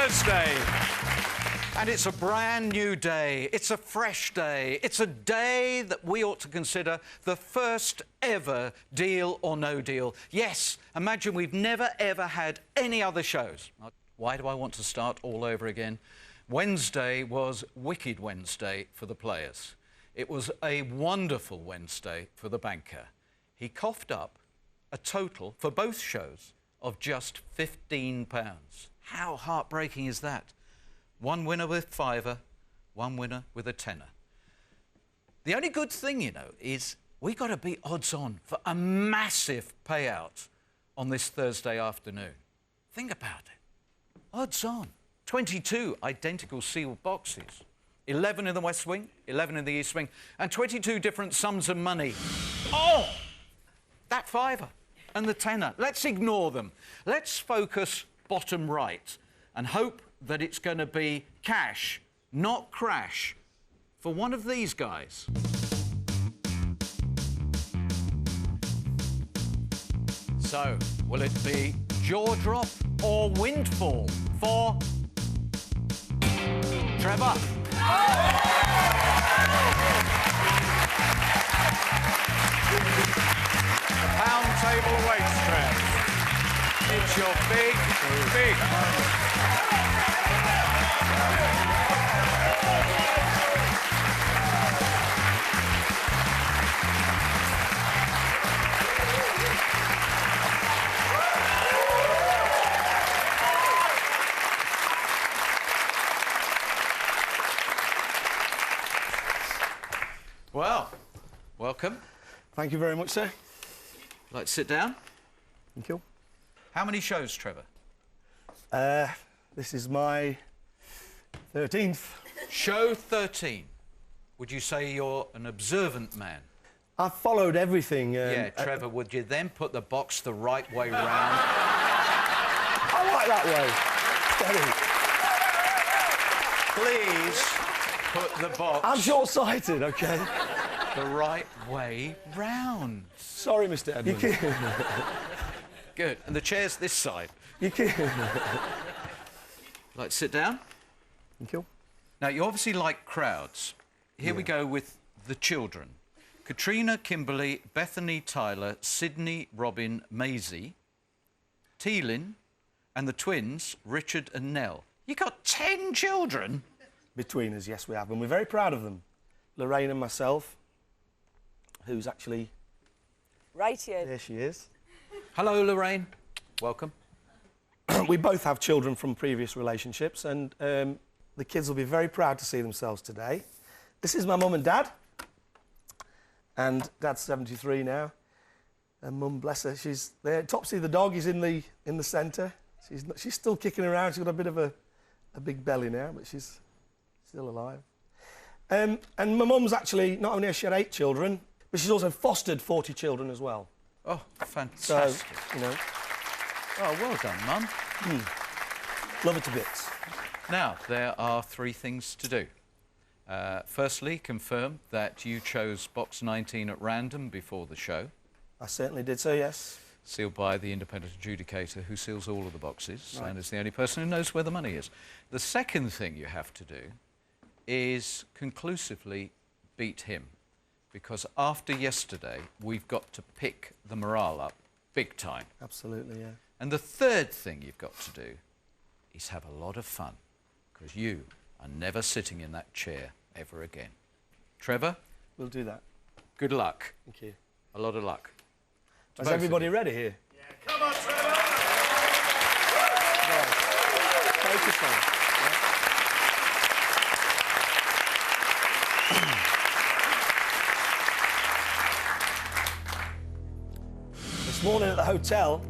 Thursday. And it's a brand new day. It's a fresh day. It's a day that we ought to consider the first ever Deal or No Deal. Yes, imagine we've never, ever had any other shows. Why do I want to start all over again? Wednesday was Wicked Wednesday for the players. It was a wonderful Wednesday for the banker. He coughed up a total, for both shows, of just £15. How heartbreaking is that? One winner with fiver, one winner with a tenner. The only good thing, you know, is we got to be odds on for a massive payout on this Thursday afternoon. Think about it. Odds on. 22 identical sealed boxes. 11 in the West Wing, 11 in the East Wing, and 22 different sums of money. Oh! That fiver and the tenner. Let's ignore them. Let's focus bottom right and hope that it's going to be cash, not crash, for one of these guys. So, will it be jaw drop or windfall for Trevor? The pound table awaits, Trev. It's your big moment. Well, welcome. Thank you very much, sir. Like to sit down? Thank you. How many shows, Trevor? This is my 13th. Show 13. Would you say you're an observant man? I've followed everything. Yeah, Trevor, would you then put the box the right way round? I like that way. Please put the box... I'm short-sighted, OK? ...the right way round. Sorry, Mr Edmonds. You can... Good. And the chair's this side. You can... Like to sit down? Thank you. Now, you obviously like crowds. Here we go with the children. Katrina, Kimberly, Bethany, Tyler, Sydney, Robin, Maisie, Teelin, and the twins, Richard and Nell. You got 10 children? Between us, yes, we have. And we're very proud of them. Lorraine and myself, who's actually... Right here. There she is. Hello, Lorraine. Welcome. We both have children from previous relationships, and the kids will be very proud to see themselves today. This is my mum and dad. And Dad's 73 now. And Mum, bless her, she's there. Topsy the dog is in the centre. She's still kicking around. She's got a bit of a big belly now, but she's still alive. And my mum's actually, not only has she had 8 children, but she's also fostered 40 children as well. Oh, fantastic. So, you know. Oh, well done, Mum. Love her to bits. Now, there are 3 things to do. Firstly, confirm that you chose box 19 at random before the show. I certainly did so, yes. Sealed by the independent adjudicator who seals all of the boxes, right, and is the only person who knows where the money is. The second thing you have to do is conclusively beat him, because after yesterday, we've got to pick the morale up big time. Absolutely, yeah. And the third thing you've got to do is have a lot of fun, because you are never sitting in that chair ever again. Trevor? We'll do that. Good luck. Thank you. A lot of luck. Is everybody ready here? Yeah, come on, Trevor! Right. Focus on. This morning at the hotel,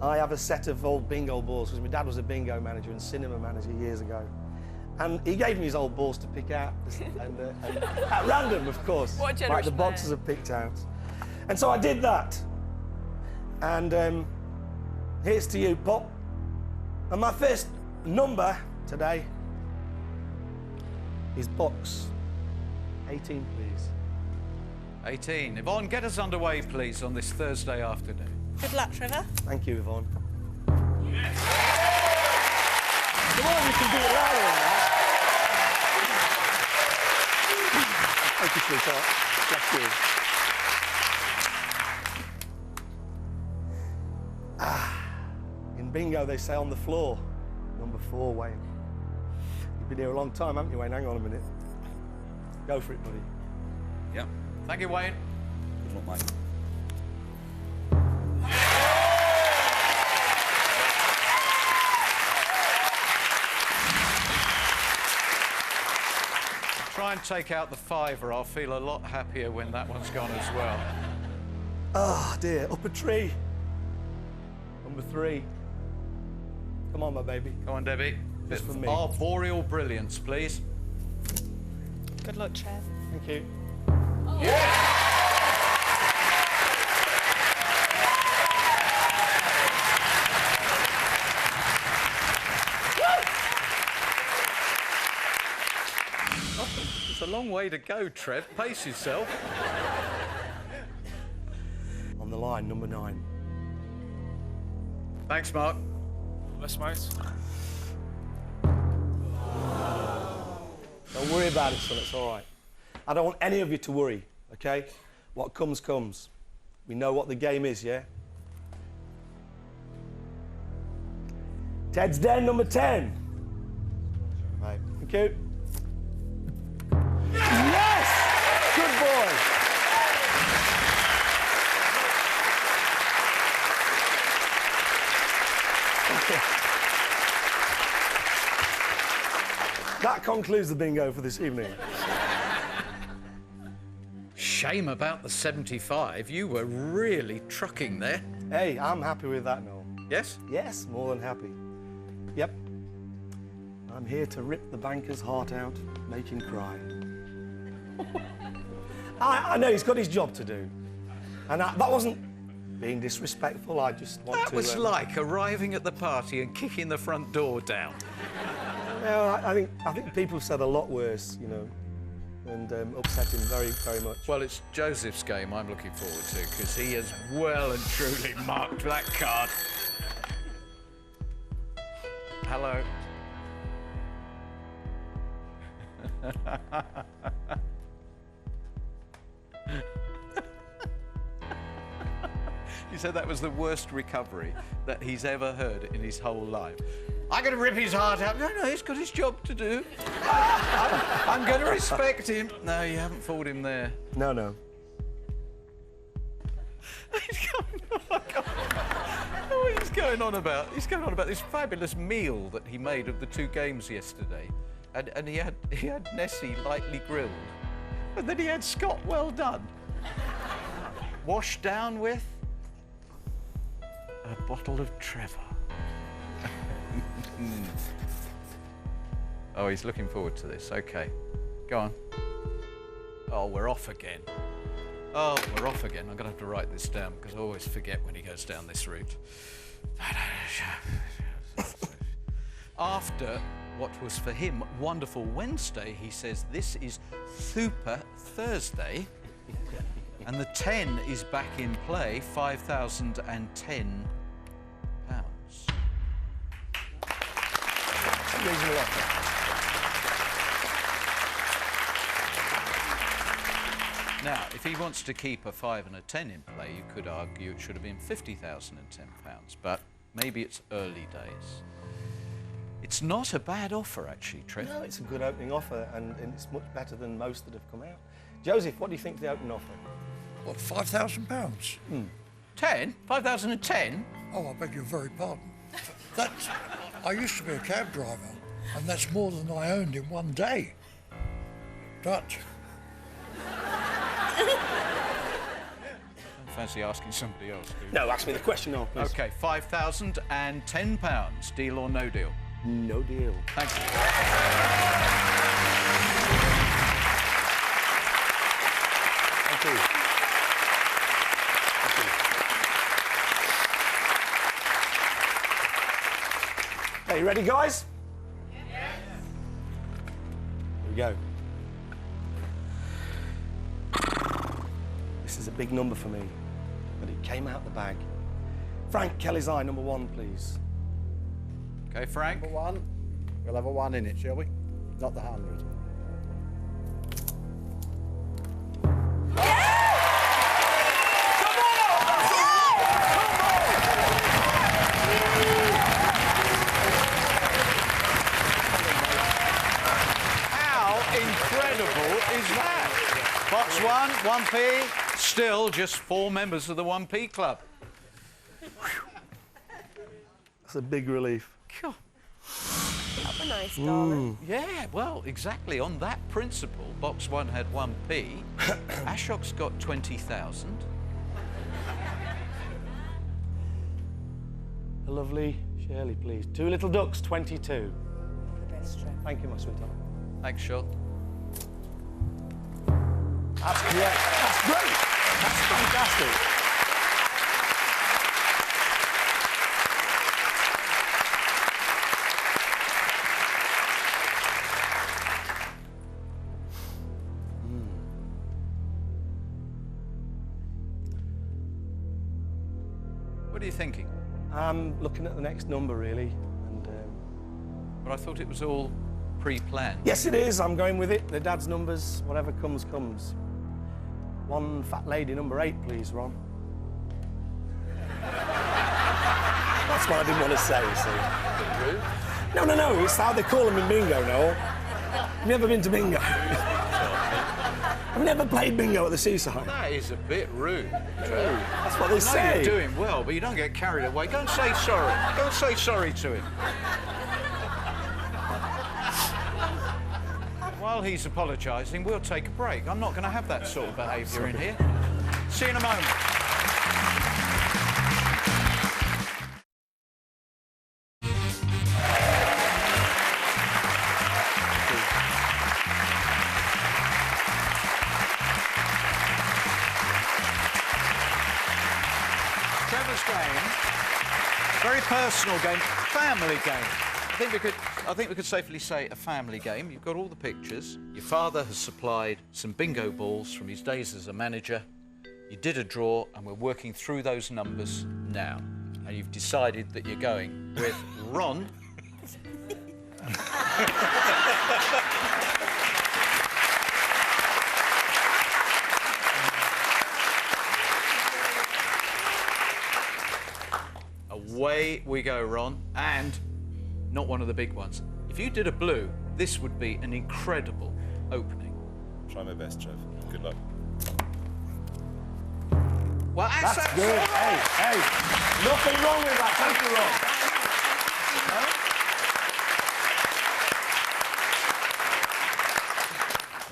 I have a set of old bingo balls, because my dad was a bingo manager and cinema manager years ago. And he gave me his old balls to pick out, and at random, of course. What a generous like the boxes are picked out. And so I did that. And here's to you, Pop. And my first number today is box 18, please. 18. Yvonne, get us underway, please, on this Thursday afternoon. Good luck, Trevor. Thank you, Yvonne. Yes. on, you can do it louder than that. Thank you, sweetheart. Bless you. In bingo, they say on the floor. Number 4, Wayne. You've been here a long time, haven't you, Wayne? Hang on a minute. Go for it, buddy. Yeah. Thank you, Wayne. Good luck, mate. Try and take out the fiver. I'll feel a lot happier when that one's gone as well. Oh, dear. Up a tree. Number 3. Come on, my baby. Come on, Debbie. Just for me. Arboreal brilliance, please. Good luck, Trev. Thank you. It's a long way to go, Trev. Pace yourself. On the line, number 9. Thanks, Mark. Bless, mate. Don't worry about it, son. It's all right. I don't want any of you to worry, OK? What comes, comes. We know what the game is, yeah? Ted's Den, number 10. Right. Thank you. Yes! Good boy. That concludes the bingo for this evening. Shame about the 75. You were really trucking there. Hey, I'm happy with that, Noel. Yes? Yes, more than happy. Yep. I'm here to rip the banker's heart out, make him cry. I know he's got his job to do. And that wasn't being disrespectful, I just want to... That was like arriving at the party and kicking the front door down. No, I think people have said a lot worse, you know, and upset him very, very much. Well, it's Joseph's game I'm looking forward to, because he has well and truly marked that card. Hello. He said that was the worst recovery that he's ever heard in his whole life. I'm going to rip his heart out. No, he's got his job to do. I'm going to respect him. No, you haven't fooled him there. No. What he's going on about? He's going on about this fabulous meal that he made of the 2 games yesterday. And he had Nessie lightly grilled. And then he had Scott well done. Washed down with a bottle of Trevor. Oh, he's looking forward to this. OK. Go on. Oh, we're off again. Oh, we're off again. I'm going to have to write this down because I always forget when he goes down this route. After what was for him Wonderful Wednesday, he says this is Super Thursday. And the 10 is back in play, £5,010. Reasonable offer. Now, if he wants to keep a 5 and a 10 in play, you could argue it should have been £50,010, but maybe it's early days. It's not a bad offer, actually, Trev. No, it's a good opening offer, and it's much better than most that have come out. Joseph, what do you think of the opening offer? What, £5,000? 10? 5,010? Oh, I beg your very pardon. That's... I used to be a cab driver, and that's more than I earned in one day. But... I fancy asking somebody else. No, ask me the question now, please. OK, £5,010. Deal or no deal? No deal. Thank you. Thank you. Okay, you ready, guys? Yes. Here we go. This is a big number for me, but it came out the bag. Frank Kelly's Eye, number 1, please. OK, Frank. Number 1. We'll have a 1 in it, shall we? Not the 100. How incredible is that? Box 1, 1p, still just 4 members of the 1p club. That's a big relief. God. That were nice, darling. Yeah, well, exactly. On that principle, box 1 had 1p. Ashok's got 20,000. A lovely Shirley, please. 2 little ducks, 22. The best, Trev. Thank you, my sweetheart. Thanks, Shot. That's great. That's great. That's fantastic. What are you thinking? I'm looking at the next number, really. And But I thought it was all pre-planned. yes, it is. I'm going with it. The dad's numbers. Whatever comes, comes. 1 fat lady, number 8, please, Ron. That's what I didn't want to say, you see. No, no, no. It's how they call them in bingo, Noel. I've never been to bingo. I've never played bingo at the seaside. That is a bit rude. That's what they I know say. you're doing well, but you don't get carried away. Go and say sorry. Go and say sorry to him. While he's apologising, we'll take a break. I'm not going to have that sort of behaviour in here. See you in a moment. Trevor's game, very personal game, family game. I think we could safely say a family game. You've got all the pictures. Your father has supplied some bingo balls from his days as a manager. You did a draw, and we're working through those numbers now. And you've decided that you're going with Ron. Away we go, Ron, and not one of the big ones. If you did a blue, this would be an incredible opening. Try my best, Trev. Good luck. Well, That's good. Hey, nothing wrong with that. Thank you, Ron.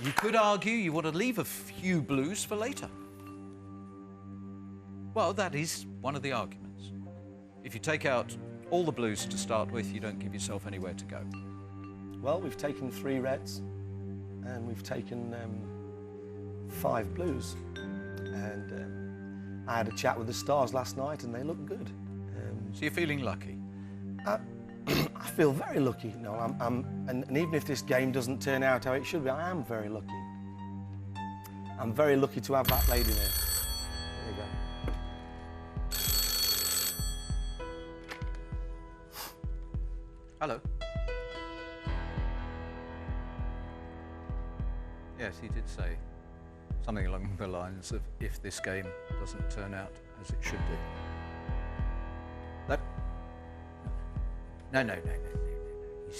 You could argue you want to leave a few blues for later. Well, that is one of the arguments. If you take out all the blues to start with, you don't give yourself anywhere to go. Well, we've taken 3 reds and we've taken 5 blues. And I had a chat with the stars last night and they look good. So you're feeling lucky? I feel very lucky. No, and even if this game doesn't turn out how it should be, I am very lucky. I'm very lucky to have that lady there. There you go. Hello. Yes, he did say something along the lines of, if this game doesn't turn out as it should do. That... No.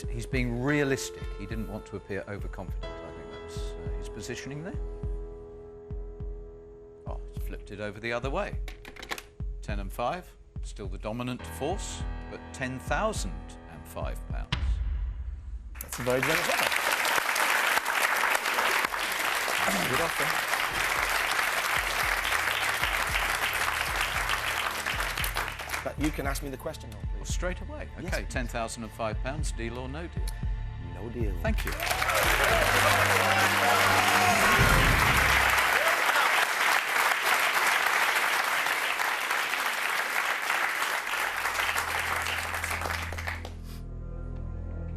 He's being realistic. He didn't want to appear overconfident. I think that's his positioning there. Oh, he's flipped it over the other way. 10 and 5, still the dominant force, but £10,005. That's a very generous offer. Good offer. But you can ask me the question now, Well, please. straight away. Okay, Yes. £10,005, deal or no deal? No deal. Thank you.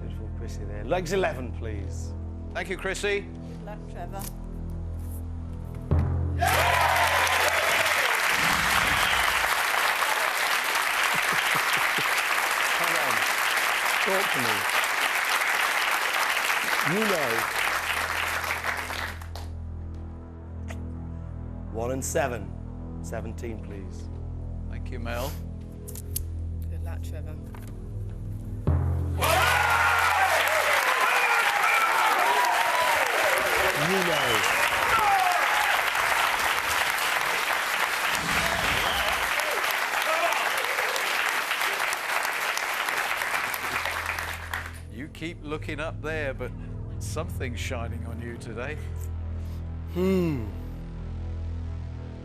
Beautiful Chrissy there. Legs 11, please. Thank you, Chrissy. Good luck, Trevor. Come on. Talk to me. You know. 1 and 7. 17, please. Thank you, Mel. Good luck, Trevor. You know. You keep looking up there, but something's shining on you today.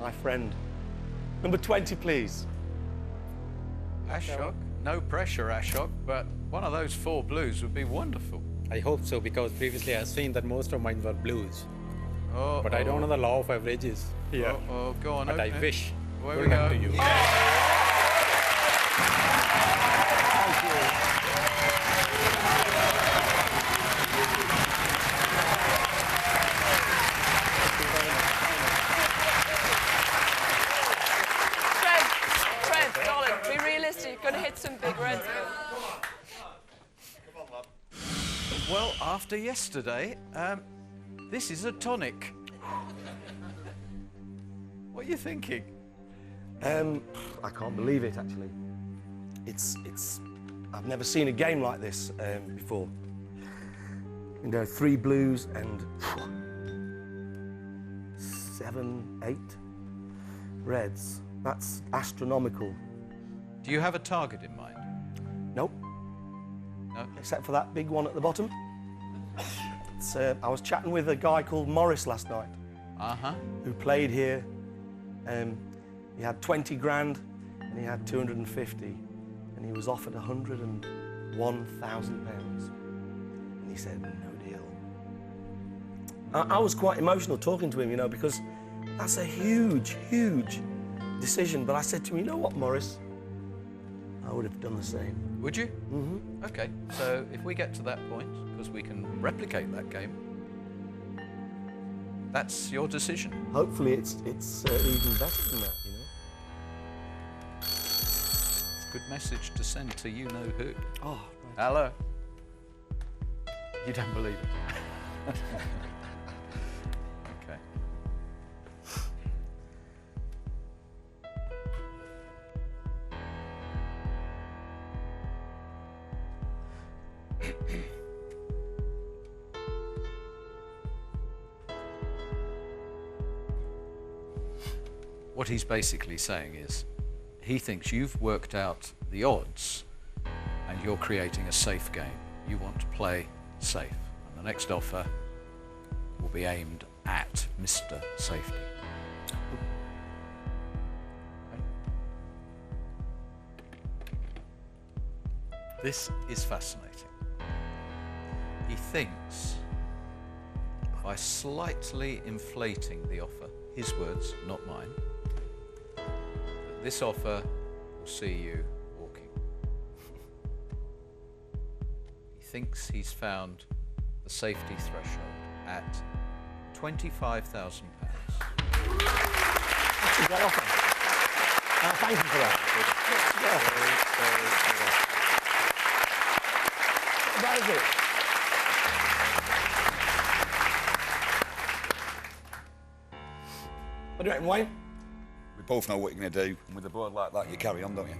My friend. Number 20, please. Ashok, no pressure, Ashok, but one of those 4 blues would be wonderful. I hope so, because previously I've seen that most of mine were blues. Oh, But I don't know the law of averages here. Oh, go on. But I open it. wish. Where Good we luck go. to you. Trev, darling, be realistic. You're going to hit some big reds. Well, after yesterday, this is a tonic. What are you thinking? I can't believe it, actually. I've never seen a game like this before. You know, 3 blues and 7, 8 reds. That's astronomical. Do you have a target in mind? Nope, No? except for that big one at the bottom. I was chatting with a guy called Morris last night, Uh-huh. who played here. He had 20 grand and he had 250, and he was offered £101,000. And he said, no deal. I was quite emotional talking to him, you know, because that's a huge, huge decision. But I said to him, you know what, Morris? I would have done the same. Would you? Mm-hmm. Okay, so if we get to that point, because we can replicate that game, that's your decision. Hopefully it's even better than that, you know. It's a good message to send to you-know-who. Oh, right. Hello. You don't believe it? Okay. What he's basically saying is, he thinks you've worked out the odds and you're creating a safe game. You want to play safe. And the next offer will be aimed at Mr. Safety. This is fascinating. He thinks by slightly inflating the offer, his words, not mine, that this offer will see you walking. He thinks he's found the safety threshold at £25,000. That's a great offer. Thank you for that. That is it. What do you reckon, Wayne? We both know what you're going to do, and with a board like that, you carry on, don't you?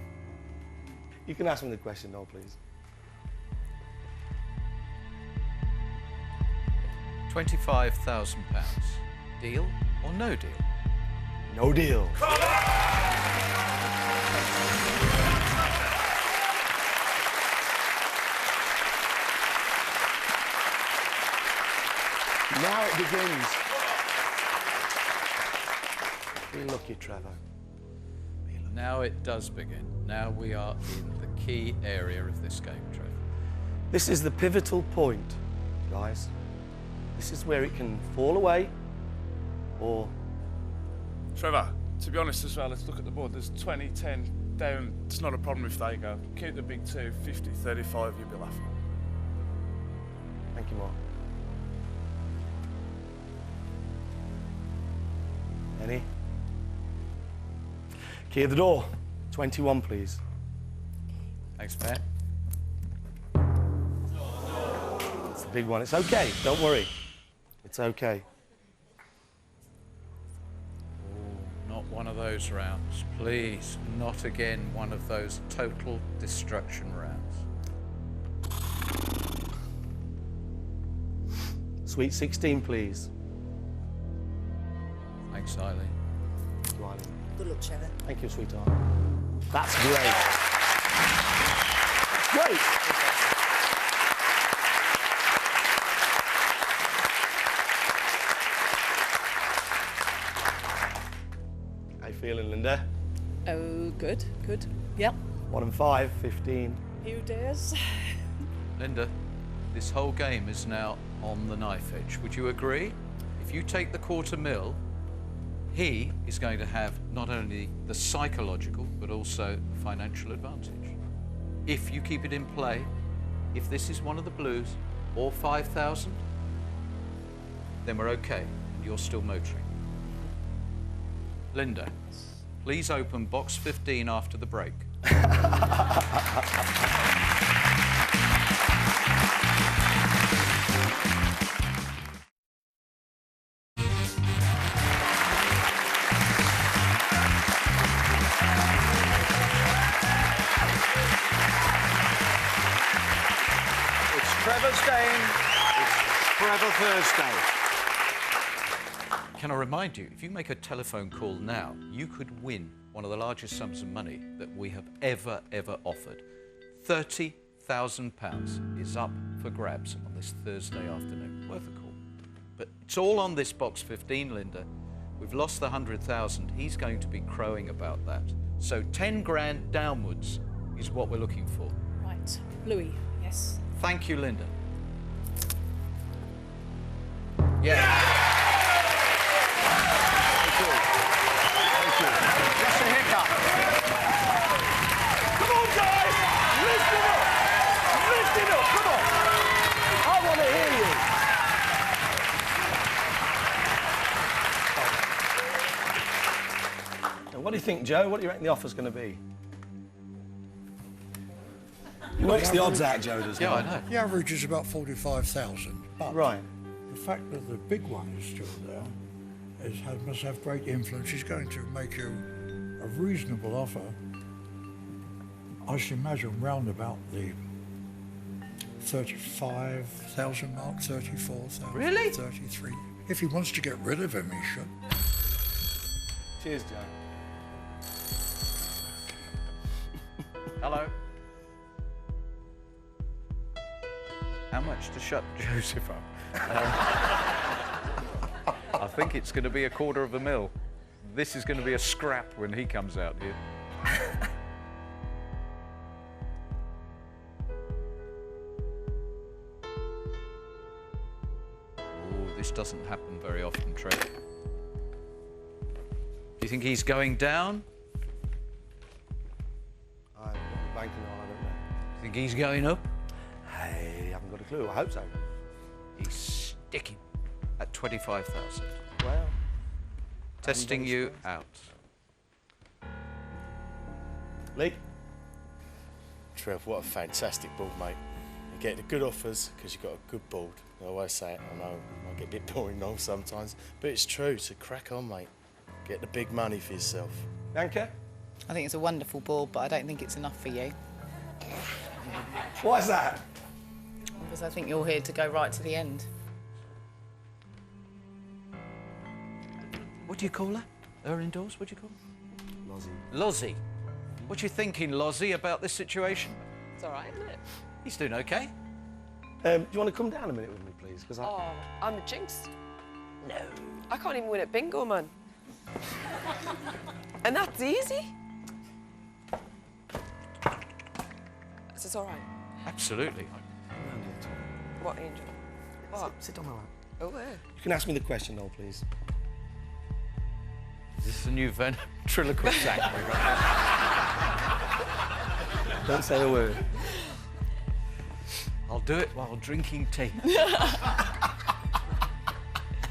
You can ask me the question now, please. £25,000. Deal or no deal? No deal. Now it begins. Be lucky, Trevor. Now it does begin. Now we are in the key area of this game, Trevor. This is the pivotal point, guys. This is where it can fall away or... Trevor, to be honest as well, let's look at the board. There's 20, 10 down. It's not a problem if they go. Keep the big two, 50, 35, you'll be laughing. Thank you, Mark. Any? Key of the door. 21, please. Thanks, Pat. It's a big one. It's okay. Don't worry. It's okay. Not one of those rounds. Please, not again one of those total destruction rounds. Sweet 16, please. Thanks, Eileen. Good luck, Trevor. Thank you, sweetheart. That's great. Great. How you feeling, Linda? Oh, good, good. Yep. 1 and 5, 15. Few days. Linda, this whole game is now on the knife edge. Would you agree? If you take the $250,000, he is going to have not only the psychological, but also the financial advantage. If you keep it in play, if this is one of the blues, or 5,000, then we're okay, and you're still motoring. Linda, please open box 15 after the break. Trevor's game. It's Trevor Thursday. Can I remind you, if you make a telephone call now, you could win one of the largest sums of money that we have ever offered. £30,000 is up for grabs on this Thursday afternoon. Worth a call. But it's all on this box 15, Linda. We've lost the 100,000. He's going to be crowing about that. So 10 grand downwards is what we're looking for. Right. Louis, yes. Thank you, Linda. Yeah. Thank you. Thank you. Just a hiccup. Come on, guys! Listen up! Listen up! Come on! I want to hear you. Now, what do you think, Joe? What do you reckon the offer's going to be? He works the odds out, Joe, doesn't he? Yeah, I know. The average is about 45,000. But Right. the fact that the big one is still there must have great influence. He's going to make you a reasonable offer. I should imagine round about the 35,000 mark, 34,000. Really? 33. If he wants to get rid of him, he should. Cheers, Joe. Hello. How much to shut Joseph up? I think it's going to be $250,000. This is going to be a scrap when he comes out here. Oh, this doesn't happen very often, Trev. Do you think he's going down? I'm banking on, I don't know. Think he's going up? Hey, I haven't got a clue. I hope so. He's sticking at 25,000. Well, Testing you out. Lee? Trev, what a fantastic board, mate. You get the good offers because you've got a good board. I always say it, I know it might get a bit boring now sometimes, but it's true, so crack on, mate. Get the big money for yourself. Bianca? I think it's a wonderful board, but I don't think it's enough for you. Why is that? Because I think you're here to go right to the end. What do you call her? Her indoors? What do you call her? Lozzie. Lozzie. What you thinking, Lozzie, about this situation? It's all right, isn't it? He's doing okay. Do you want to come down a minute with me, please? Because Oh, I'm a jinx. No. I can't even win at bingo, man. And that's easy. Is this all right? Absolutely. What, Angel? What? Sit on my lap. Oh, where? You can ask me the question, though, please. Is this the new ventriloquist act? Don't say a word. I'll do it while drinking tea.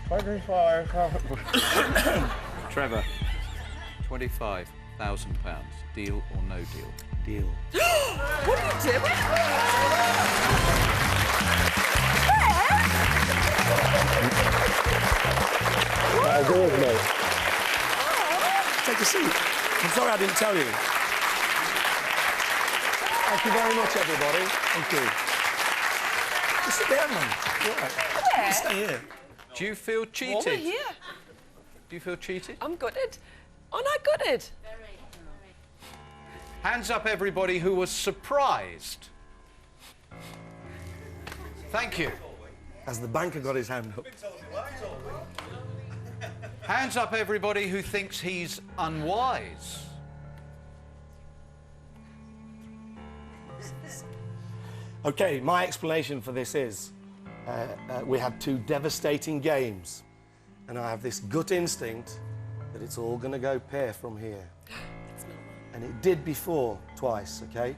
25. Trevor, £25,000. Deal or no deal? Deal. What are you doing? doors, mate. Take a seat. I'm sorry I didn't tell you. Thank you very much, everybody. Thank you. Just sit down, man. You're all right. Yeah. Stay here. Do you feel cheated? Warmer here. Do you feel cheated? I'm gutted. Aren't I gutted? Hands up, everybody who was surprised. Thank you. As the banker got his hand up. Hands up, everybody who thinks he's unwise. Okay, my explanation for this is we had 2 devastating games, and I have this gut instinct that it's all going to go pear from here. And it did before, twice, okay?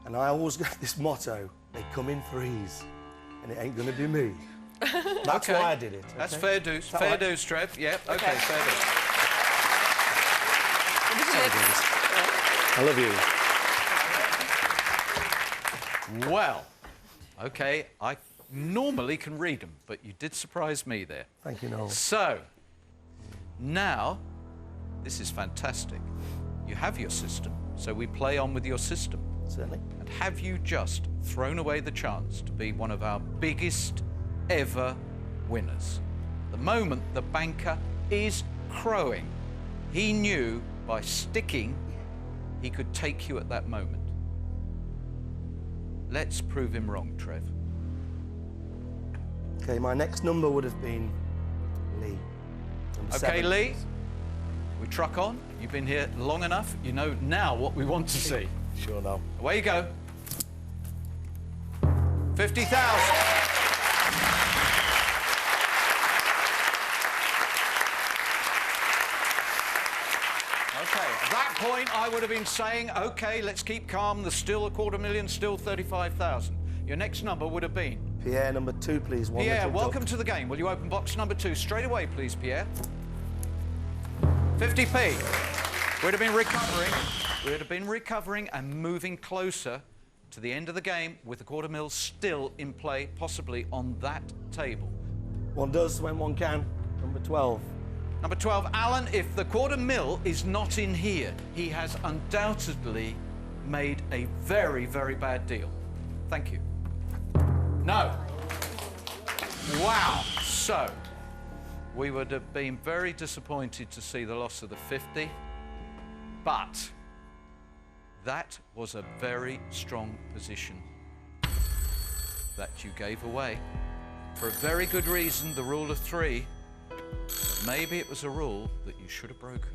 And I always got this motto, they come in threes, and it ain't going to be me. That's why I did it. That's okay? fair dues. Fair right? dues, Trev. Yep, okay, fair dues. I love you. Well, okay, I normally can read them, but you did surprise me there. Thank you, Noel. So, now, this is fantastic. You have your system, so we play on with your system. Certainly. And have you just thrown away the chance to be one of our biggest ever winners? At the moment, the banker is crowing. He knew by sticking, he could take you at that moment. Let's prove him wrong, Trev. Okay, my next number would have been Lee. Number Okay, 7. Lee, we truck on. You've been here long enough. You know now what we want to see. Sure now. Away you go. 50,000. Okay, at that point, I would have been saying, OK, let's keep calm. There's still $250,000, still 35,000. Your next number would have been? Pierre, number 2, please. One Pierre, little welcome duck. to the game. Will you open box number 2 straight away, please, Pierre? 50p. We'd have been recovering. We'd have been recovering and moving closer to the end of the game with the $250,000 still in play, possibly on that table. One does when one can. Number 12. Number 12, Alan, if the $250,000 is not in here, he has undoubtedly made a very, very bad deal. Thank you. No. Wow. So, we would have been very disappointed to see the loss of the 50, but that was a very strong position that you gave away. For a very good reason, the rule of 3. But maybe it was a rule that you should have broken.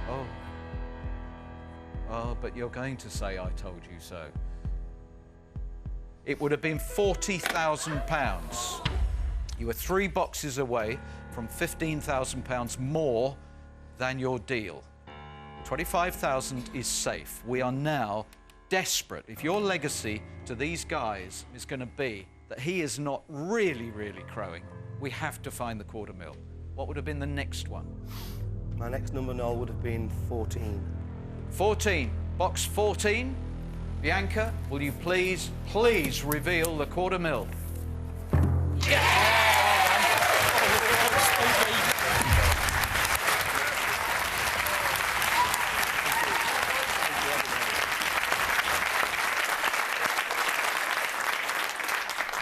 Oh. Oh, but you're going to say I told you so. It would have been £40,000. You were 3 boxes away from £15,000 more than your deal. 25,000 is safe. We are now desperate. If your legacy to these guys is going to be that he is not really, really crowing, we have to find the $250,000. What would have been the next one? My next number, Noel, would have been 14. 14. Box 14. Bianca, will you please reveal the $250,000?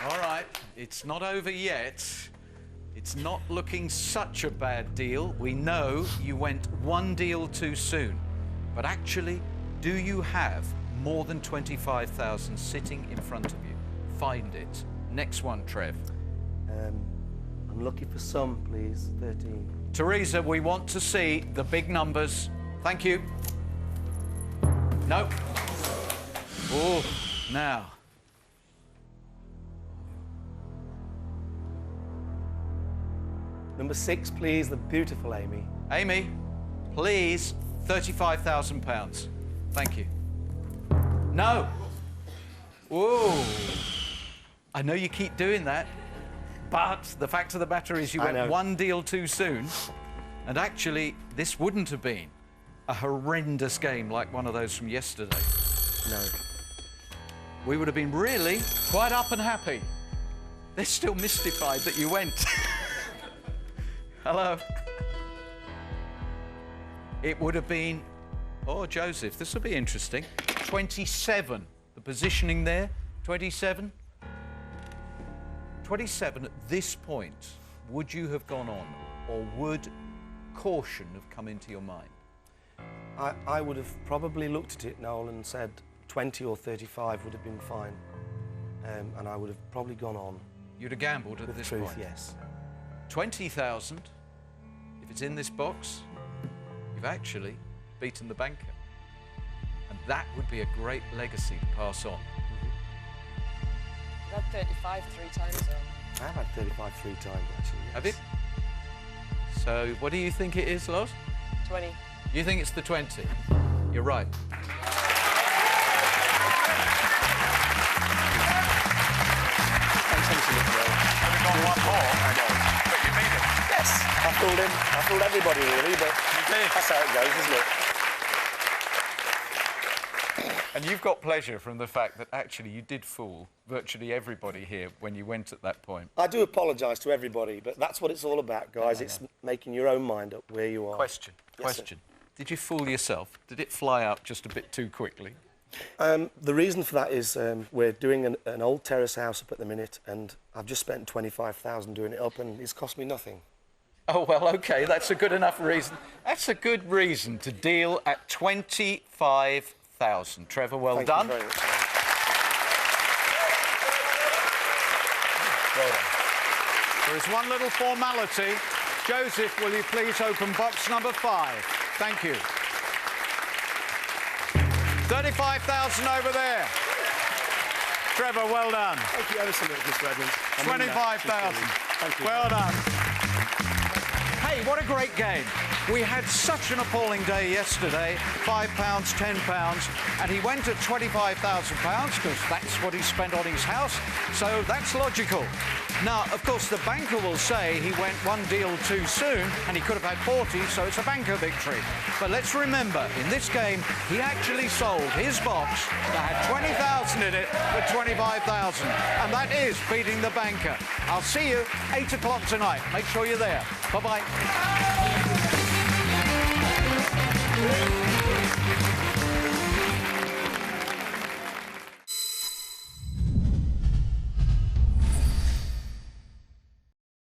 All right, it's not over yet. It's not looking such a bad deal. We know you went one deal too soon. But actually, do you have more than 25,000 sitting in front of you? Find it. Next one, Trev. I'm looking for some, please. 13. Teresa, we want to see the big numbers. Thank you. No. Oh, now. Number 6, please, the beautiful Amy. Amy, please, £35,000. Thank you. No. Whoa. I know you keep doing that, but the fact of the matter is you went one deal too soon, and actually, this wouldn't have been a horrendous game like one of those from yesterday. No. We would have been really quite up and happy. They're still mystified that you went. Hello. It would have been... Oh, Joseph, this will be interesting. 27. The positioning there, 27. 27 at this point, would you have gone on, or would caution have come into your mind? I would have probably looked at it, Noel, and said 20 or 35 would have been fine. And I would have probably gone on. You'd have gambled at this point? Yes. 20,000. If it's in this box, you've actually beaten the banker. And that would be a great legacy to pass on. You've had 35 3 times, though. I have had 35 3 times, actually. Yes. Have you? So, what do you think it is, Loz? 20. You think it's the 20? You're right. We've got one more, but you beat him. Yes. I fooled everybody, really, but that's how it goes, isn't it? And you've got pleasure from the fact that actually you did fool virtually everybody here when you went at that point. I do apologise to everybody, but that's what it's all about, guys. It's making your own mind up where you are. Question. Did you fool yourself? Did it fly out just a bit too quickly? The reason for that is we're doing an old terrace house up at the minute, and I've just spent 25,000 doing it up, and it's cost me nothing. Oh, well, OK, that's a good enough reason. That's a good reason to deal at 25,000. Trevor, well done. Thank you very much. Well done. There is one little formality. Joseph, will you please open box number 5? Thank you. 35,000 over there. Trevor, well done. Thank you ever so much, Mr. Edmonds. 25,000. Thank you. Well done. Hey, what a great game. We had such an appalling day yesterday, £5, £10, and he went at £25,000 because that's what he spent on his house, so that's logical. Now, of course, the banker will say he went one deal too soon and he could have had 40, so it's a banker victory. But let's remember, in this game, he actually sold his box that had 20,000 in it for 25,000, and that is beating the banker. I'll see you 8 o'clock tonight. Make sure you're there. Bye-bye.